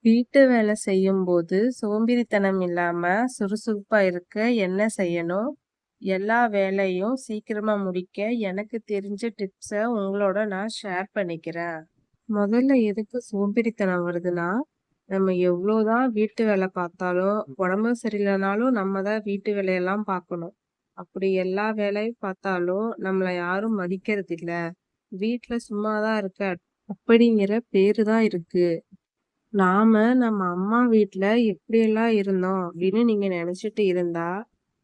வீட்டு வேலை செய்யும்போது சோம்பேறித்தனம் இல்லாம சுறுசுறுப்பா இருக்க என்ன செய்யணும்? எல்லா வேலையும் சீக்கிரமா முடிக்க எனக்கு தெரிஞ்ச டிப்ஸ உங்களோட நான் ஷேர் பண்ணிக்கிறேன். முதல்ல எதுக்கு சோம்பேறித்தனம் வருதுன்னா, நம்ம எவ்வளோதான் வீட்டு வேலை பார்த்தாலும், உடம்பு சரியில்லனாலும் நம்ம தான் வீட்டு வேலையெல்லாம் பார்க்கணும். அப்படி எல்லா வேலையும் பார்த்தாலும் நம்மள யாரும் மதிக்கிறதில்ல. வீட்ல சும்மா தான் இருக்க அப்படிங்கிற பேரு தான் இருக்கு. நாம நம்ம அம்மா வீட்ல எப்படியெல்லாம் இருந்தோம் அப்படின்னு நீங்க நினைச்சிட்டு இருந்தா,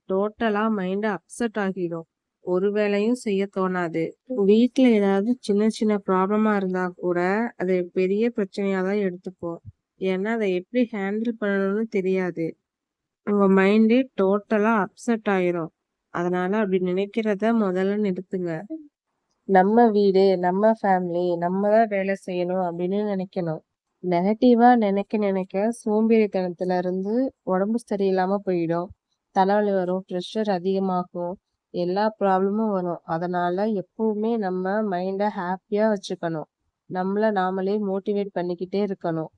டோட்டலா மைண்ட் அப்செட் ஆகிடும். ஒரு வேலையும் செய்ய தோணாது. வீட்ல ஏதாவது சின்ன சின்ன ப்ராப்ளமா இருந்தா கூட, அதை பெரிய பிரச்சனையா தான் எடுத்துப்போம். ஏன்னா, அதை எப்படி ஹேண்டில் பண்ணணும்னு தெரியாது. உங்க மைண்டே டோட்டலா அப்செட் ஆயிரும். அதனால அப்படி நினைக்கிறத முதல்ல நிறுத்துங்க. நம்ம வீடு, நம்ம ஃபேமிலி, நம்ம தான் வேலை செய்யணும் அப்படின்னு நினைக்கணும். நெகட்டிவா நினைக்க நினைக்க சோம்பேறித்தனத்துல இருந்து உடம்பு சரியில்லாம போயிடும். தலைவலி வரும், ப்ரெஷர் அதிகமாகும், எல்லா ப்ராப்ளமும் வரும். அதனால எப்பவுமே நம்ம மைண்டை ஹாப்பியா வச்சுக்கணும். நம்மள நாமளே மோட்டிவேட் பண்ணிக்கிட்டே இருக்கணும்.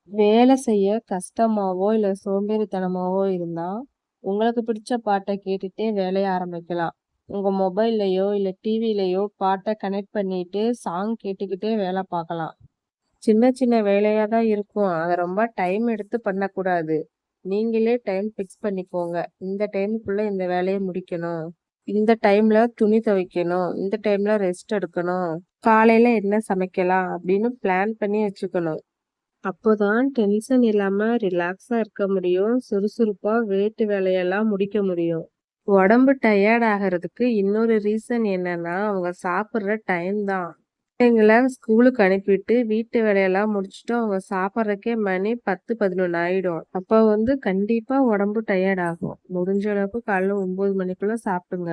வேலை செய்ய கஷ்டமாவோ இல்ல சோம்பேறித்தனமாவோ இருந்தா, உங்களுக்கு பிடிச்ச பாட்டை கேட்டுட்டே வேலைய ஆரம்பிக்கலாம். உங்க மொபைல்லயோ இல்ல டிவிலயோ பாட்ட கனெக்ட் பண்ணிட்டு சாங் கேட்டுக்கிட்டே வேலை பார்க்கலாம். சின்ன சின்ன வேலையா தான் இருக்கும். அத ரொம்ப டைம் எடுத்து பண்ணக்கூடாது. நீங்களே டைம் ஃபிக்ஸ் பண்ணிக்கோங்க. இந்த டைமுக்குள்ள இந்த வேலைய முடிக்கணும். இந்த டைம்ல துணி துவைக்கணும். இந்த டைம்ல ரெஸ்ட் எடுக்கணும். காலையில என்ன சமைக்கலாம் அப்படின்னு பிளான் பண்ணி வச்சுக்கணும். அப்போதான் டென்ஷன் இல்லாம ரிலாக்ஸா இருக்க முடியும். சுறுசுறுப்பா வீட்டு வேலையெல்லாம் முடிக்க முடியும். உடம்பு டயர்ட் ஆகுறதுக்கு இன்னொரு ரீசன் என்னன்னா, அவங்க சாப்பிடுற டைம் தான். பிள்ளைங்கள ஸ்கூலுக்கு அனுப்பிட்டு வீட்டு வேலையெல்லாம் முடிச்சுட்டு அவங்க சாப்பிட்றதுக்கே மணி 10, 11 ஆயிடும். அப்ப கண்டிப்பா உடம்பு டயர்ட் ஆகும். முடிஞ்ச அளவுக்கு காலைல 9 மணிக்குள்ள சாப்பிடுங்க.